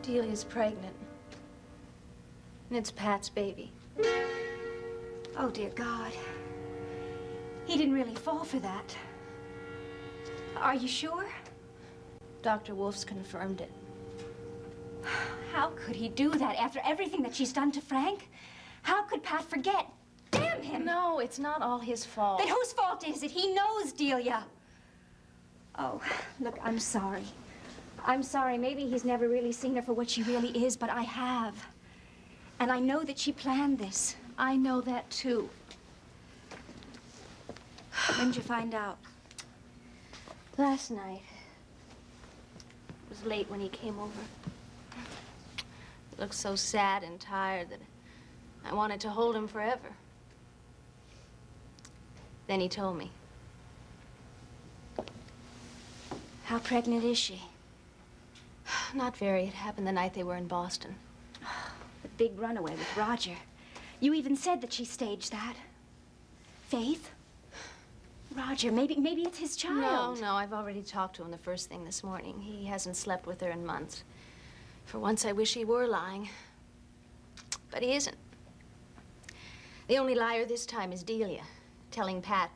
Delia's pregnant. And it's Pat's baby. Oh, dear God. He didn't really fall for that. Are you sure? Dr. Wolf's confirmed it. How could he do that after everything that she's done to Frank? How could Pat forget? Damn him! No, it's not all his fault. Then whose fault is it? He knows, Delia. Oh, look, I'm sorry. I'm sorry. Maybe he's never really seen her for what she really is, but I have. And I know that she planned this. I know that, too. When did you find out? Last night. It was late when he came over. He looked so sad and tired that I wanted to hold him forever. Then he told me. How pregnant is she? Not very. It happened the night they were in Boston. The big runaway with Roger. You even said that she staged that. Faith? Roger, maybe it's his child. No, I've already talked to him the first thing this morning. He hasn't slept with her in months. For once, I wish he were lying. But he isn't. The only liar this time is Delia, telling Pat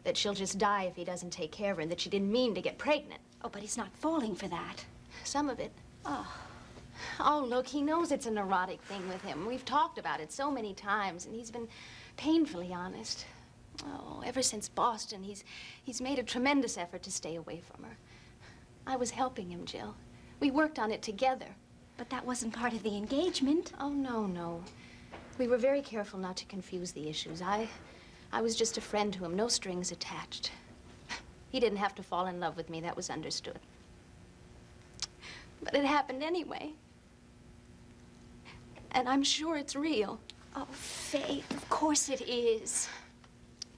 that she'll just die if he doesn't take care of her and that she didn't mean to get pregnant. Oh, but he's not falling for that. Some of it. Oh. Oh, look, he knows it's a neurotic thing with him. We've talked about it so many times, and he's been painfully honest. Oh, ever since Boston, he's made a tremendous effort to stay away from her. I was helping him, Jill. We worked on it together. But that wasn't part of the engagement. Oh, no. We were very careful not to confuse the issues. I was just a friend to him, no strings attached. He didn't have to fall in love with me, that was understood. But it happened anyway. And I'm sure it's real. Oh, Faith, of course it is.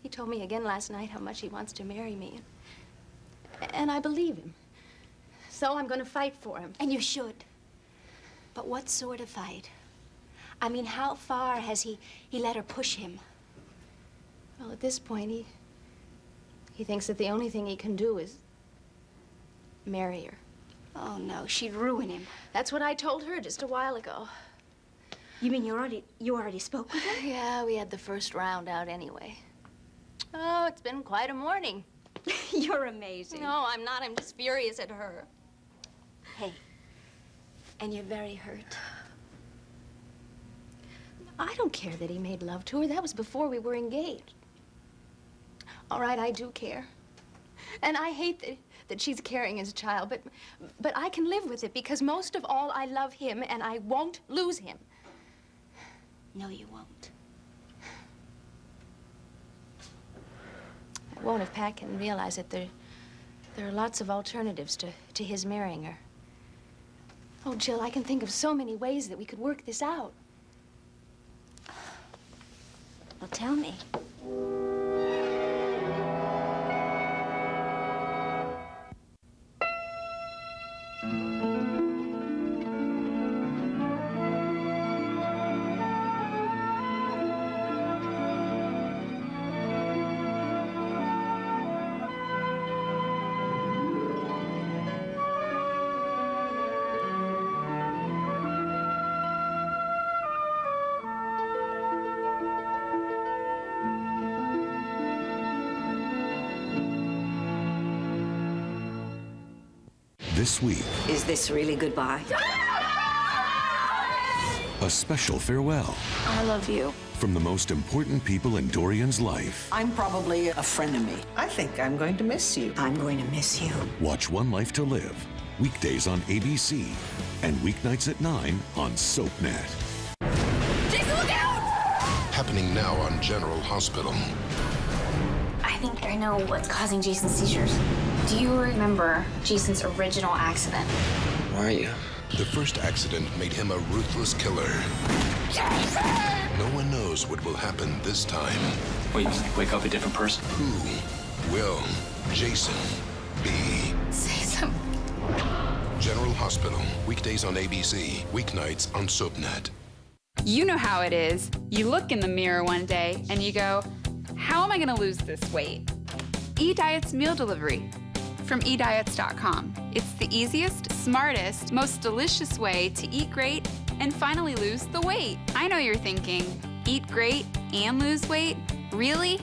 He told me again last night how much he wants to marry me. And I believe him. So I'm going to fight for him. And you should. But what sort of fight? I mean, how far has he let her push him? Well, at this point, he thinks that the only thing he can do is marry her. Oh, no, she'd ruin him. That's what I told her just a while ago. You mean you already spoke with her? Yeah, we had the first round out anyway. Oh, it's been quite a morning. You're amazing. No, I'm not. I'm just furious at her. Hey, and you're very hurt. I don't care that he made love to her. That was before we were engaged. All right, I do care. And I hate that she's carrying his child, but I can live with it because most of all, I love him and I won't lose him. No, you won't. I won't if Pat can realize that there are lots of alternatives to his marrying her. Oh, Jill, I can think of so many ways that we could work this out. Well, tell me. This week, Is this really goodbye? a special farewell I love you. from the most important people in Dorian's life. I'm probably a friend of me. I think I'm going to miss you. I'm going to miss you. Watch One Life to Live, weekdays on ABC and weeknights at 9 on SoapNet. Happening now on General Hospital. I think I know what's causing Jason's seizures. Do you remember Jason's original accident? Why are you? The first accident made him a ruthless killer. Jason! No one knows what will happen this time. Wait, you wake up a different person? Who will Jason be? Say something. General Hospital, weekdays on ABC, weeknights on SoapNet. You know how it is. You look in the mirror one day and you go, how am I gonna lose this weight? E-Diet's meal delivery. from eDiets.com. It's the easiest, smartest, most delicious way to eat great and finally lose the weight. I know you're thinking, eat great and lose weight? Really?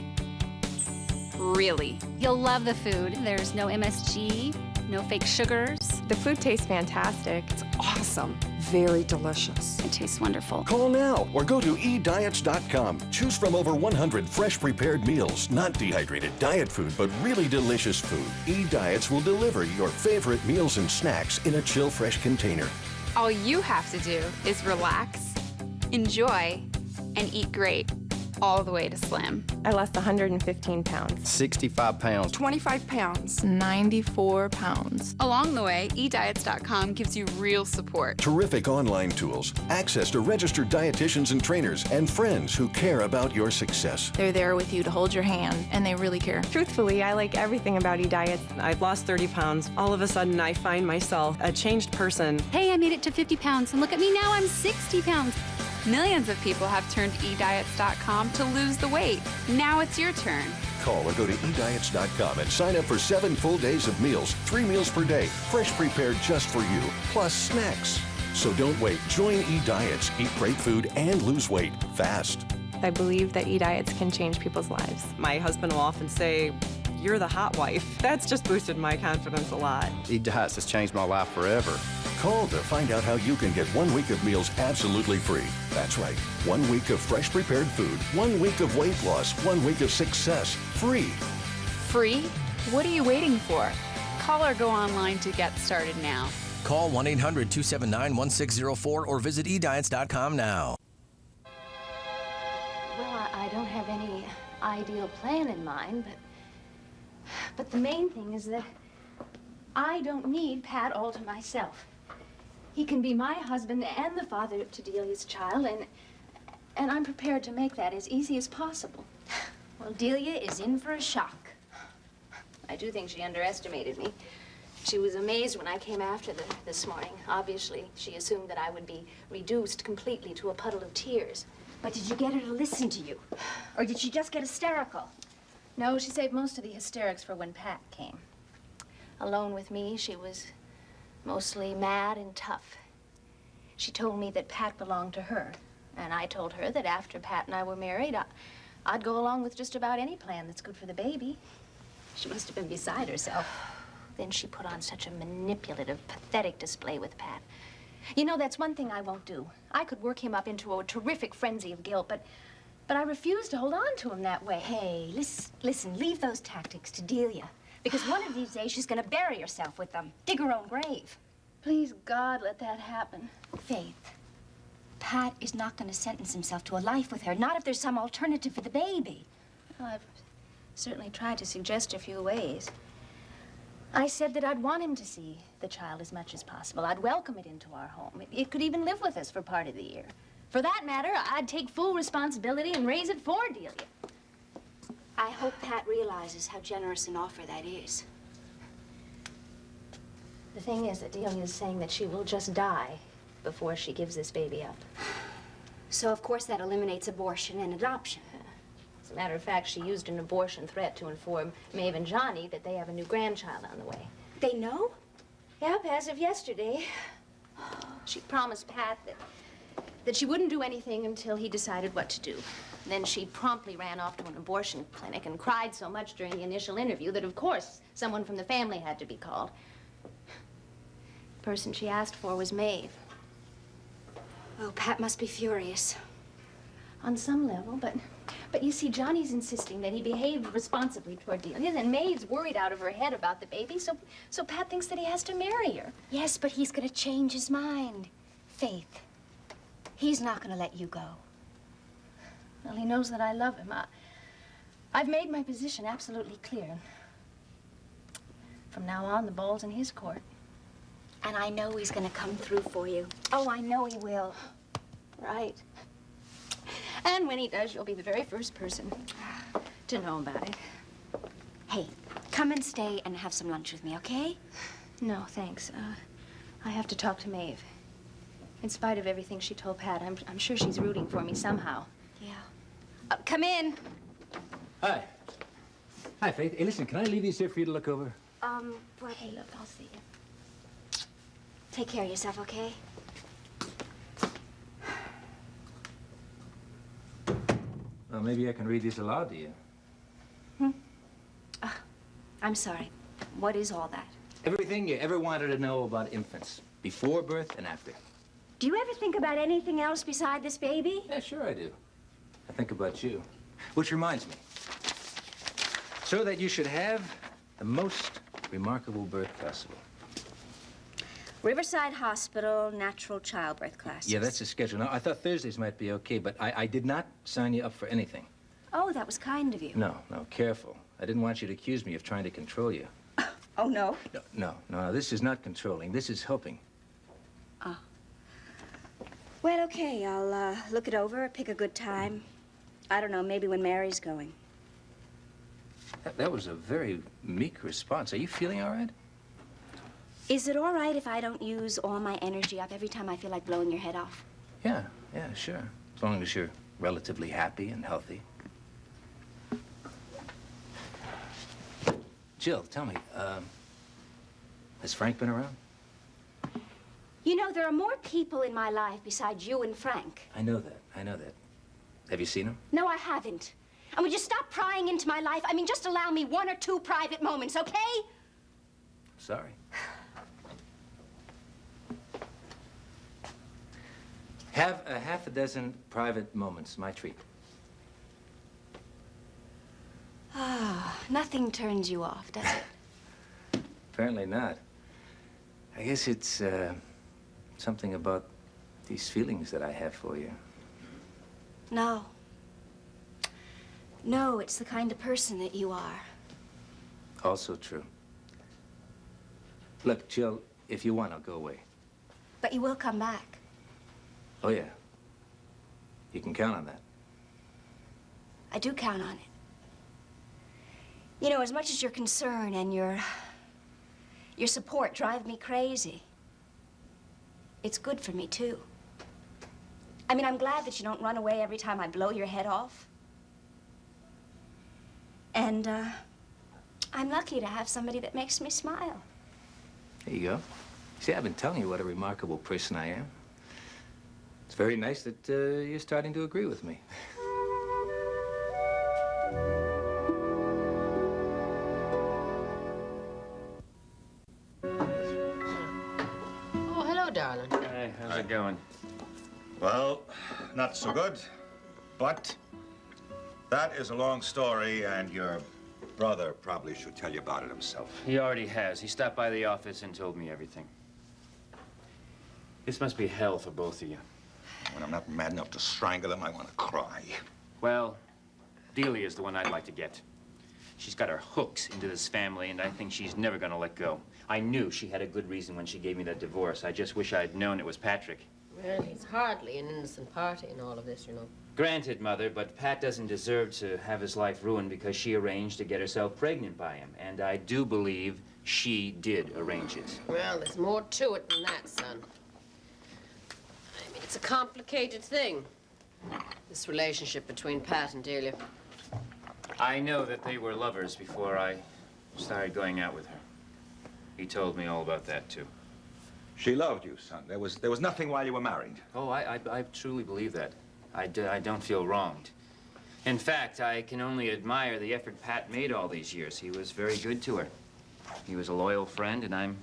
Really. You'll love the food. There's no MSG, no fake sugars. The food tastes fantastic. It's awesome. Very delicious. It tastes wonderful. Call now or go to eDiets.com. Choose from over 100 fresh prepared meals, not dehydrated diet food, but really delicious food. eDiets will deliver your favorite meals and snacks in a chill fresh container. All you have to do is relax, enjoy, and eat great, all the way to slim. I lost 115 pounds. 65 pounds. 25 pounds. 94 pounds. Along the way, eDiets.com gives you real support. Terrific online tools, access to registered dietitians and trainers, and friends who care about your success. They're there with you to hold your hand, and they really care. Truthfully, I like everything about eDiets. I've lost 30 pounds. All of a sudden, I find myself a changed person. Hey, I made it to 50 pounds, and look at me now, I'm 60 pounds. Millions of people have turned eDiets.com to lose the weight. Now it's your turn. Call or go to eDiets.com and sign up for 7 full days of meals, 3 meals per day, fresh prepared just for you, plus snacks. So don't wait. Join eDiets. Eat great food and lose weight fast. I believe that eDiets can change people's lives. My husband will often say, "You're the hot wife." That's just boosted my confidence a lot. eDiets has changed my life forever. Call to find out how you can get 1 week of meals absolutely free. That's right. 1 week of fresh prepared food, 1 week of weight loss, 1 week of success, free. Free? What are you waiting for? Call or go online to get started now. Call 1-800-279-1604 or visit eDiets.com now. Well, I don't have any ideal plan in mind, but the main thing is that I don't need Pat all to myself. He can be my husband and the father to Delia's child, and I'm prepared to make that as easy as possible. Well, Delia is in for a shock. I do think she underestimated me. She was amazed when I came after this morning. Obviously, she assumed that I would be reduced completely to a puddle of tears. But did you get her to listen to you? Or did she just get hysterical? No, she saved most of the hysterics for when Pat came. Alone with me, she was mostly mad and tough. She told me that Pat belonged to her, and I told her that after Pat and I were married, I'd go along with just about any plan that's good for the baby. She must have been beside herself. Then she put on such a manipulative, pathetic display with Pat. You know, that's one thing I won't do. I could work him up into a terrific frenzy of guilt, but I refuse to hold on to him that way. Hey, listen, leave those tactics to Delia. Because one of these days, she's going to bury herself with them. Dig her own grave. Please, God, let that happen. Faith, Pat is not going to sentence himself to a life with her, not if there's some alternative for the baby. Well, I've certainly tried to suggest a few ways. I said that I'd want him to see the child as much as possible. I'd welcome it into our home. It could even live with us for part of the year. For that matter, I'd take full responsibility and raise it for Delia. I hope Pat realizes how generous an offer that is. The thing is that Delia's saying that she will just die before she gives this baby up. So, of course, that eliminates abortion and adoption. As a matter of fact, she used an abortion threat to inform Maeve and Johnny that they have a new grandchild on the way. They know? Yep, as of yesterday. She promised Pat that she wouldn't do anything until he decided what to do. Then she promptly ran off to an abortion clinic and cried so much during the initial interview that, of course, someone from the family had to be called. The person she asked for was Maeve. Oh, Pat must be furious. On some level, but you see, Johnny's insisting that he behaved responsibly toward Delia, and Maeve's worried out of her head about the baby, so Pat thinks that he has to marry her. Yes, but he's going to change his mind. Faith, he's not going to let you go. Well, he knows that I love him. I've made my position absolutely clear. From now on, the ball's in his court. And I know he's going to come through for you. Oh, I know he will. Right. And when he does, you'll be the very first person to know about it. Hey, come and stay and have some lunch with me, okay? No, thanks. I have to talk to Maeve. In spite of everything she told Pat, I'm sure she's rooting for me somehow. Yeah. Come in. Hi. Hi, Faith. Hey, listen, can I leave these here for you to look over? Well, hey, look, I'll see you. Take care of yourself, okay? Well, maybe I can read these aloud to you. I'm sorry. What is all that? Everything you ever wanted to know about infants, before birth and after. Do you ever think about anything else beside this baby? Yeah, sure I do. I think about you. Which reminds me, so that you should have the most remarkable birth possible. Riverside Hospital natural childbirth classes. Yeah, that's the schedule. Now, I thought Thursdays might be okay, but I did not sign you up for anything. Oh, that was kind of you. No, careful. I didn't want you to accuse me of trying to control you. Oh, no? No, this is not controlling. This is helping. Oh. Well, okay, I'll look it over, pick a good time. I don't know, maybe when Mary's going. That was a very meek response. Are you feeling all right? Is it all right if I don't use all my energy up every time I feel like blowing your head off? Yeah, sure. As long as you're relatively happy and healthy. Jill, tell me, has Frank been around? You know, there are more people in my life besides you and Frank. I know that. Have you seen him? No, I haven't. And would you stop prying into my life? I mean, just allow me 1 or 2 private moments, okay? Sorry. Have a half a dozen private moments, my treat. Ah, nothing turns you off, does it? Apparently not. I guess it's something about these feelings that I have for you. No. No, it's the kind of person that you are. Also true. Look, Jill, if you want, I'll go away. But you will come back. Oh, yeah. You can count on that. I do count on it. You know, as much as your concern and your support drive me crazy, it's good for me, too. I mean, I'm glad that you don't run away every time I blow your head off. And, I'm lucky to have somebody that makes me smile. There you go. See, I've been telling you what a remarkable person I am. It's very nice that you're starting to agree with me. Oh, hello, darling. Hey, how's it going? Well, not so good, but that is a long story, and your brother probably should tell you about it himself. He already has. He stopped by the office and told me everything. This must be hell for both of you. When I'm not mad enough to strangle him, I want to cry. Well, Delia's the one I'd like to get. She's got her hooks into this family, and I think she's never gonna let go. I knew she had a good reason when she gave me that divorce. I just wish I'd known it was Patrick. Well, he's hardly an innocent party in all of this, you know. Granted, Mother, but Pat doesn't deserve to have his life ruined because she arranged to get herself pregnant by him. And I do believe she did arrange it. Well, there's more to it than that, son. I mean, it's a complicated thing, this relationship between Pat and Delia. I know that they were lovers before I started going out with her. He told me all about that, too. She loved you, son. There was nothing while you were married. Oh, I truly believe that. I don't feel wronged. In fact, I can only admire the effort Pat made all these years. He was very good to her. He was a loyal friend, and I'm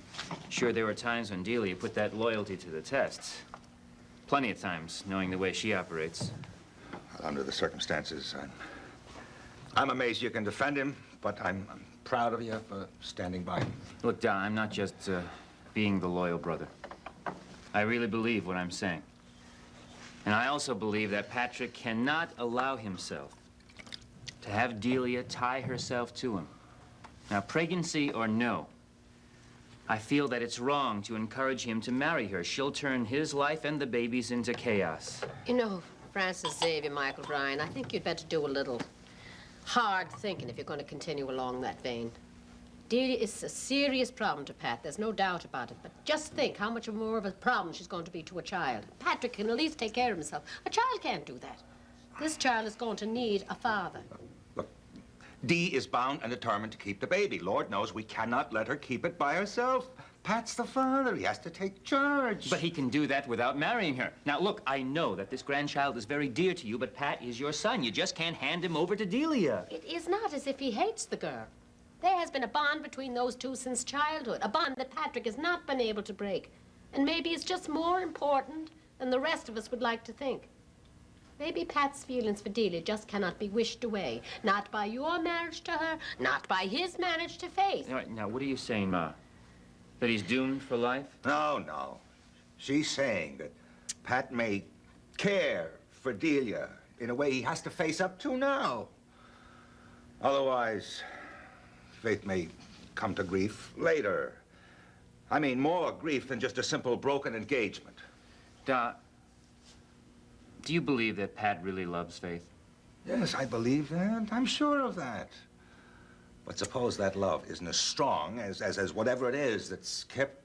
sure there were times when Delia put that loyalty to the test. Plenty of times, knowing the way she operates. Under the circumstances, I'm amazed you can defend him, but I'm proud of you for standing by him. Look, Don, I'm not just being the loyal brother. I really believe what I'm saying. And I also believe that Patrick cannot allow himself to have Delia tie herself to him. Now, pregnancy or no, I feel that it's wrong to encourage him to marry her. She'll turn his life and the baby's into chaos. You know, Francis Xavier, Michael Bryan, I think you'd better do a little hard thinking if you're going to continue along that vein. Delia is a serious problem to Pat, there's no doubt about it, but just think how much more of a problem she's going to be to a child. Patrick can at least take care of himself. A child can't do that. This child is going to need a father. Dee is bound and determined to keep the baby. Lord knows we cannot let her keep it by herself. Pat's the father. He has to take charge. But he can do that without marrying her. Now, look, I know that this grandchild is very dear to you, but Pat is your son. You just can't hand him over to Delia. It is not as if he hates the girl. There has been a bond between those two since childhood, a bond that Patrick has not been able to break. And maybe it's just more important than the rest of us would like to think. Maybe Pat's feelings for Delia just cannot be wished away. Not by your marriage to her, not by his marriage to Faith. All right, now, what are you saying, Ma? That he's doomed for life? No. She's saying that Pat may care for Delia in a way he has to face up to now. Otherwise, Faith may come to grief later. I mean, more grief than just a simple broken engagement. Da, do you believe that Pat really loves Faith? Yes, I believe that. I'm sure of that. But suppose that love isn't as strong as whatever it is that's kept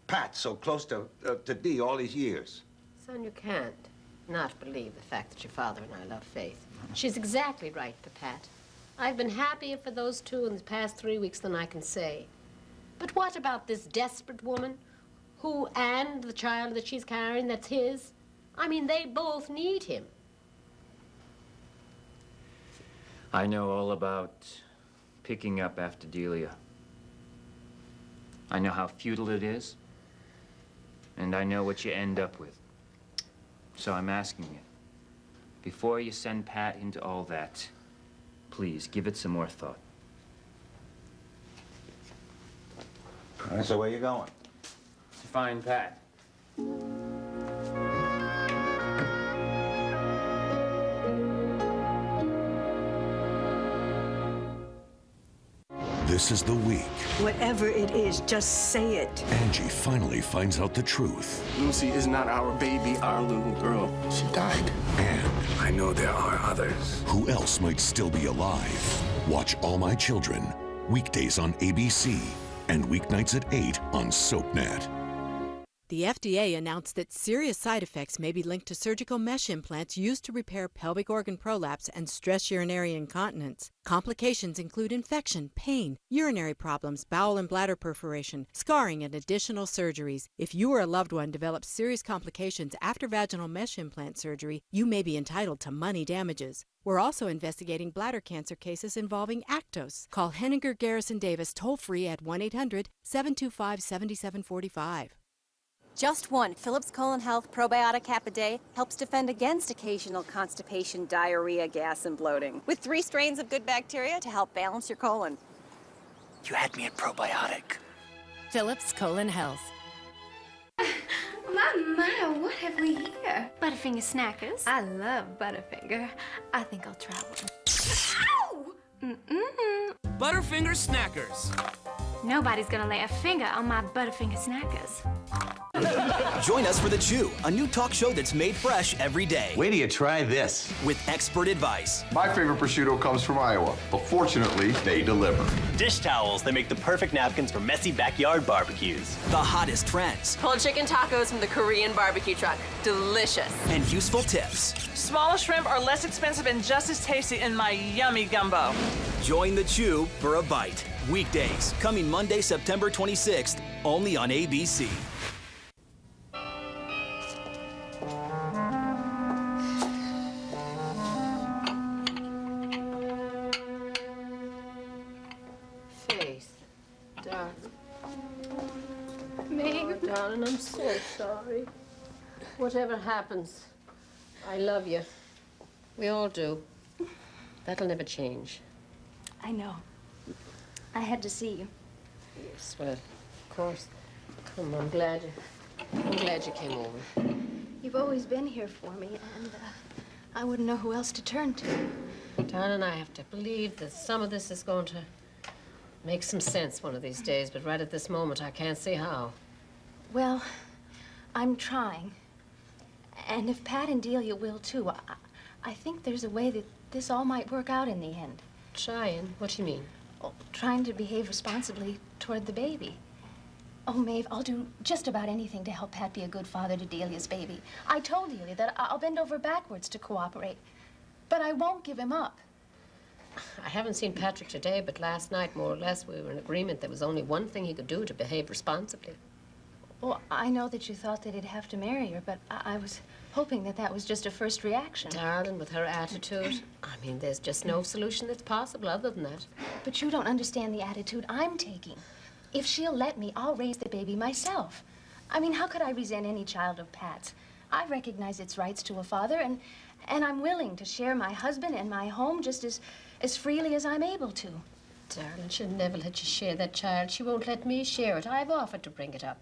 Pat so close to Dee all these years. Son, you can't not believe the fact that your father and I love Faith. She's exactly right for Pat. I've been happier for those two in the past 3 weeks than I can say. But what about this desperate woman who, and the child that she's carrying that's his? I mean, they both need him. I know all about picking up after Delia. I know how futile it is, and I know what you end up with. So I'm asking you, before you send Pat into all that, please give it some more thought. All right, so where you going? To find Pat. This is the week Whatever it is, just say it. Angie finally finds out the truth. Lucy is not our baby, our little girl. She died. And I know there are others. who else might still be alive? Watch All My Children, weekdays on ABC and weeknights at 8 on SoapNet. The FDA announced that serious side effects may be linked to surgical mesh implants used to repair pelvic organ prolapse and stress urinary incontinence. Complications include infection, pain, urinary problems, bowel and bladder perforation, scarring, and additional surgeries. If you or a loved one develops serious complications after vaginal mesh implant surgery, you may be entitled to money damages. We're also investigating bladder cancer cases involving Actos. Call Henninger Garrison Davis toll-free at 1-800-725-7745. Just one Philips Colon Health Probiotic Half a Day helps defend against occasional constipation, diarrhea, gas, and bloating. With 3 strains of good bacteria to help balance your colon. You had me at probiotic. Philips Colon Health. My, what have we here? Butterfinger Snackers. I love Butterfinger. I think I'll try one. Ow! Butterfinger Snackers. Nobody's gonna lay a finger on my Butterfinger Snackers. Join us for The Chew, a new talk show that's made fresh every day. Wait till you try this. With expert advice. My favorite prosciutto comes from Iowa, but fortunately, they deliver. Dish towels that make the perfect napkins for messy backyard barbecues. The hottest trends. Pulled chicken tacos from the Korean barbecue truck. Delicious. And useful tips. Smaller shrimp are less expensive and just as tasty in my yummy gumbo. Join The Chew for a bite. Weekdays, coming Monday, September 26th, only on ABC. Faith, darling. Meg. Oh, darling, I'm so sorry. Whatever happens, I love you. We all do. That'll never change. I know. I had to see you. Yes, well, of course. Come on, I'm glad you came over. You've always been here for me, and I wouldn't know who else to turn to. Darling, I have to believe that some of this is going to make some sense one of these days, but right at this moment, I can't see how. Well, I'm trying. And if Pat and Delia will, too, I think there's a way that this all might work out in the end. Trying? What do you mean? Oh, trying to behave responsibly toward the baby. Oh, Maeve, I'll do just about anything to help Pat be a good father to Delia's baby. I told Delia that I'll bend over backwards to cooperate, but I won't give him up. I haven't seen Patrick today, but last night, more or less, we were in agreement there was only one thing he could do to behave responsibly. Well, I know that you thought that he'd have to marry her, but I was hoping that that was just a first reaction. Darling, with her attitude, I mean, there's just no solution that's possible other than that. But you don't understand the attitude I'm taking. If she'll let me, I'll raise the baby myself. I mean, how could I resent any child of Pat's? I recognize its rights to a father, and I'm willing to share my husband and my home just as freely as I'm able to. Darling, she'll never let you share that child. She won't let me share it. I've offered to bring it up.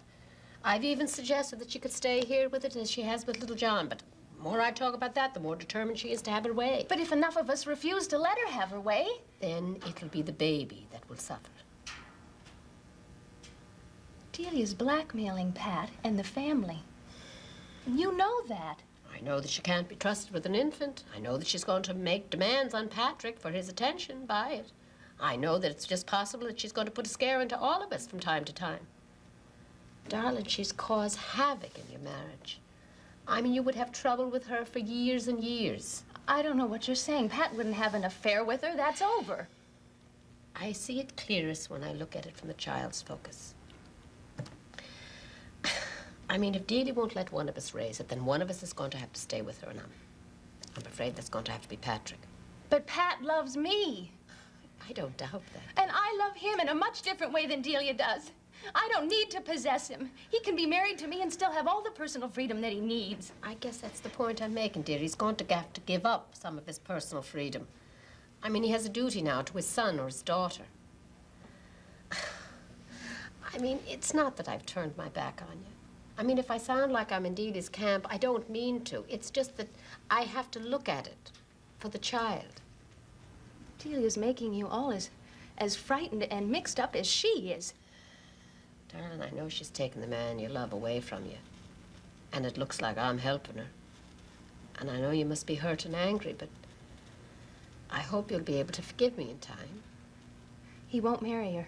I've even suggested that she could stay here with it as she has with little John, but the more I talk about that, the more determined she is to have her way. But if enough of us refuse to let her have her way, then it'll be the baby that will suffer. Delia's blackmailing Pat and the family. You know that. I know that she can't be trusted with an infant. I know that she's going to make demands on Patrick for his attention by it. I know that it's just possible that she's going to put a scare into all of us from time to time. Darling, she's caused havoc in your marriage. I mean, you would have trouble with her for years and years. I don't know what you're saying. Pat wouldn't have an affair with her. That's over. I see it clearest when I look at it from the child's focus. I mean, if Delia won't let one of us raise it, then one of us is going to have to stay with her, and I'm afraid that's going to have to be Patrick. But Pat loves me. I don't doubt that. And I love him in a much different way than Delia does. I don't need to possess him. He can be married to me and still have all the personal freedom that he needs. I guess that's the point I'm making, dear. He's going to have to give up some of his personal freedom. I mean, he has a duty now to his son or his daughter. I mean, it's not that I've turned my back on you. I mean, if I sound like I'm in Delia's camp, I don't mean to. It's just that I have to look at it for the child. Delia's making you all as frightened and mixed up as she is. Darling, I know she's taken the man you love away from you. And it looks like I'm helping her. And I know you must be hurt and angry, but I hope you'll be able to forgive me in time. He won't marry her.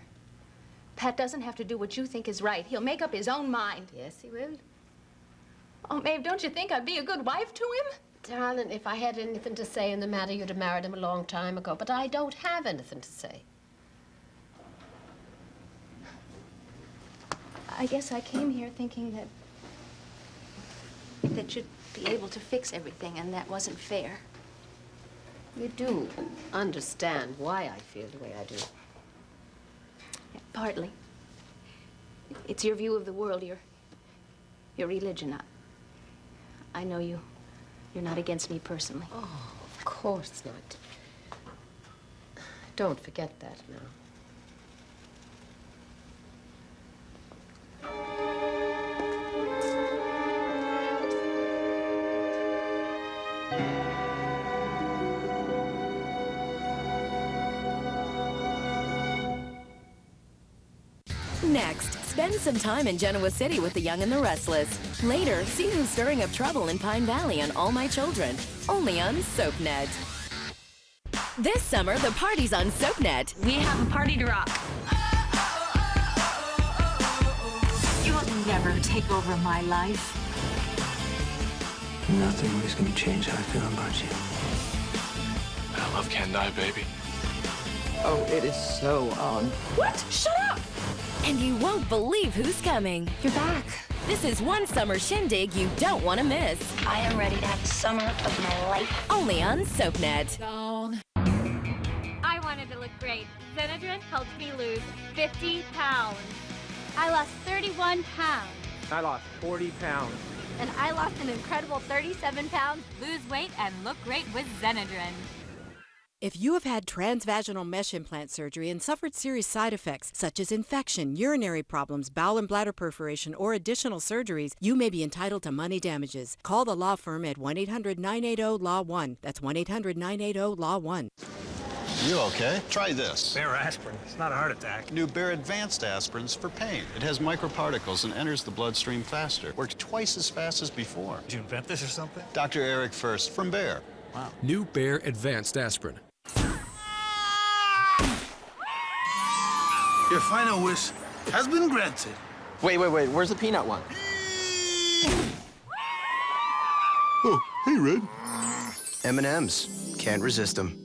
Pat doesn't have to do what you think is right. He'll make up his own mind. Yes, he will. Oh, Maeve, don't you think I'd be a good wife to him? Darling, if I had anything to say in the matter, you'd have married him a long time ago. But I don't have anything to say. I guess I came here thinking that you'd be able to fix everything, and that wasn't fair. You do understand why I feel the way I do. Yeah, partly. It's your view of the world, your religion. I know you're not against me personally. Oh, of course not. Don't forget that now. Next, spend some time in Genoa City with the Young and the Restless. Later, see who's stirring up trouble in Pine Valley on All My Children, only on SoapNet. This summer, the party's on SoapNet. We have a party to rock. You will never take over my life. Nothing is going to change how I feel about you. That love can't die, baby. Oh, it is so on. What? Shut up! And you won't believe who's coming. You're back. This is one summer shindig you don't want to miss. I am ready to have the summer of my life. Only on SoapNet. I wanted to look great. Benadryl helped me lose 50 pounds. I lost 31 pounds. I lost 40 pounds. And I lost an incredible 37 pounds. Lose weight and look great with Benadryl. If you have had transvaginal mesh implant surgery and suffered serious side effects such as infection, urinary problems, bowel and bladder perforation, or additional surgeries, you may be entitled to money damages. Call the law firm at 1-800-980-LAW-1. That's 1-800-980-LAW-1. You okay? Try this. Bayer aspirin. It's not a heart attack. New Bayer Advanced Aspirins for pain. It has microparticles and enters the bloodstream faster. Works twice as fast as before. Did you invent this or something? Dr. Eric First from Bayer. Wow. New Bayer Advanced Aspirin. Your final wish has been granted. Wait. Where's the peanut one? Oh, hey, Red. M&M's. Can't resist them.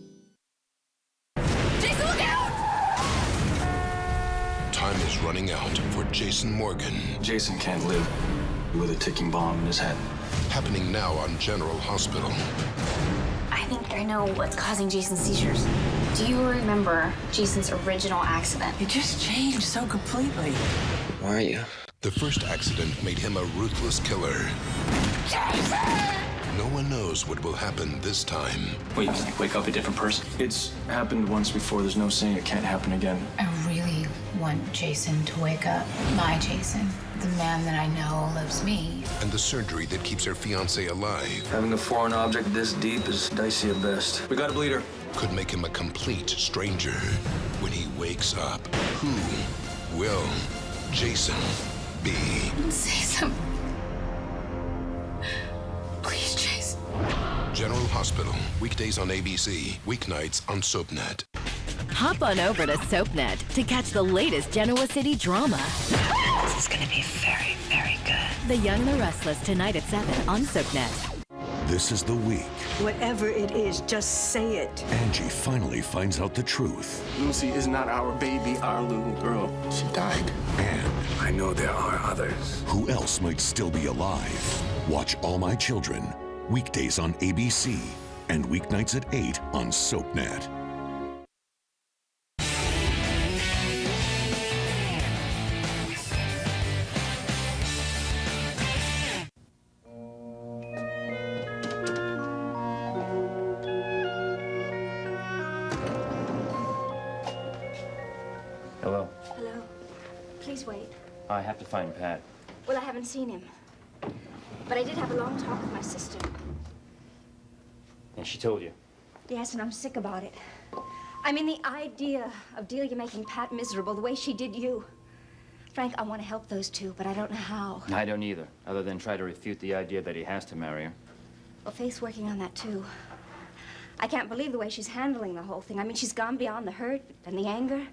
running out for Jason Morgan. Jason can't live with a ticking bomb in his head. Happening now on General Hospital. I think I know what's causing Jason's seizures. Do you remember Jason's original accident? You just changed so completely. Where are you? The first accident made him a ruthless killer. No one knows what will happen this time. Wait, you like wake up a different person? It's happened once before. There's no saying it can't happen again. I really want Jason to wake up. My Jason. The man that I know loves me. And the surgery that keeps her fiancé alive. Having a foreign object this deep is dicey at best. We got a bleeder. Could make him a complete stranger when he wakes up. Who will Jason be? Say something. Please, Jason. General Hospital, weekdays on ABC, weeknights on SoapNet. Hop on over to SoapNet to catch the latest Genoa City drama. This is going to be very, very good. The Young and the Restless tonight at 7 on SoapNet. This is the week Whatever it is, just say it. Angie finally finds out the truth. Lucy is not our baby, our little girl. She died. And I know there are others. who else might still be alive? Watch All My Children, weekdays on ABC and weeknights at 8 on SoapNet. Hello. Hello. Please wait. I have to find Pat. Well, I haven't seen him. But I did have a long talk with my sister. And she told you. Yes, and I'm sick about it. I mean, the idea of Delia making Pat miserable the way she did you. Frank, I want to help those two, but I don't know how. I don't either, other than try to refute the idea that he has to marry her. Well, Faith's working on that, too. I can't believe the way she's handling the whole thing. I mean, she's gone beyond the hurt and the anger.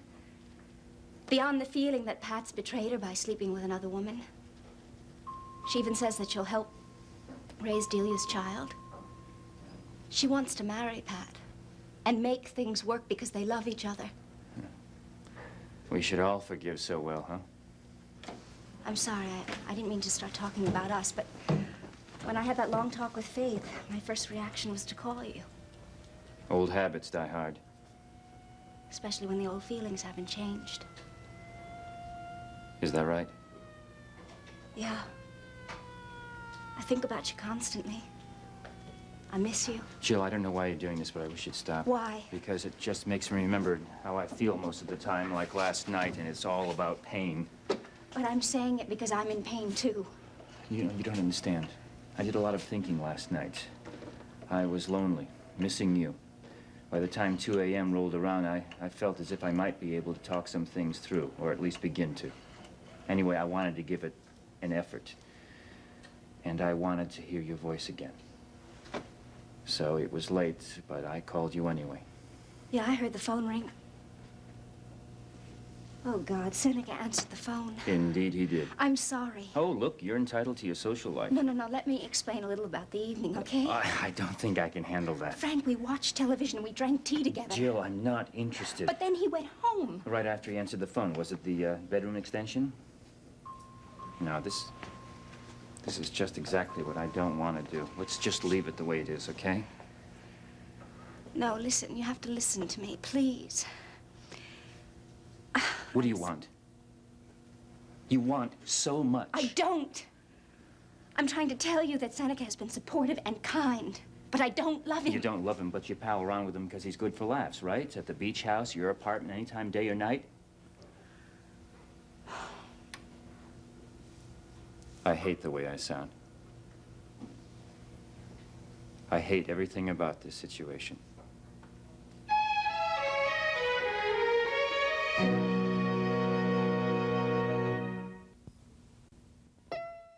Beyond the feeling that Pat's betrayed her by sleeping with another woman. She even says that she'll help raise Delia's child. She wants to marry Pat and make things work because they love each other. We should all forgive so well, huh? I'm sorry, I didn't mean to start talking about us, but when I had that long talk with Faith, my first reaction was to call you. Old habits die hard. Especially when the old feelings haven't changed. Is that right? Yeah. I think about you constantly. I miss you. Jill, I don't know why you're doing this, but I wish you'd stop. Why? Because it just makes me remember how I feel most of the time, like last night, and it's all about pain. But I'm saying it because I'm in pain, too. You know, you don't understand. I did a lot of thinking last night. I was lonely, missing you. By the time 2 a.m. rolled around, I felt as if I might be able to talk some things through, or at least begin to. Anyway, I wanted to give it an effort. And I wanted to hear your voice again. So it was late, but I called you anyway. Yeah, I heard the phone ring. Oh, God, Seneca answered the phone. Indeed he did. I'm sorry. Oh, look, you're entitled to your social life. No, let me explain a little about the evening, okay? I don't think I can handle that. Frank, we watched television, we drank tea together. Jill, I'm not interested. But then he went home. Right after he answered the phone. Was it the bedroom extension? No, this is just exactly what I don't want to do. Let's just leave it the way it is, okay? No, listen, you have to listen to me, please. What do you want? You want so much. I don't. I'm trying to tell you that Seneca has been supportive and kind, but I don't love him. You don't love him, but you pal around with him because he's good for laughs, right? At the beach house, your apartment, anytime, day or night. I hate the way I sound. I hate everything about this situation.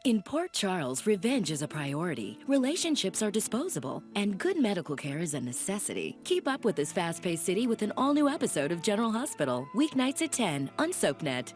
In Port Charles, revenge is a priority, relationships are disposable, and good medical care is a necessity. Keep up with this fast-paced city with an all-new episode of General Hospital, weeknights at 10 on SoapNet.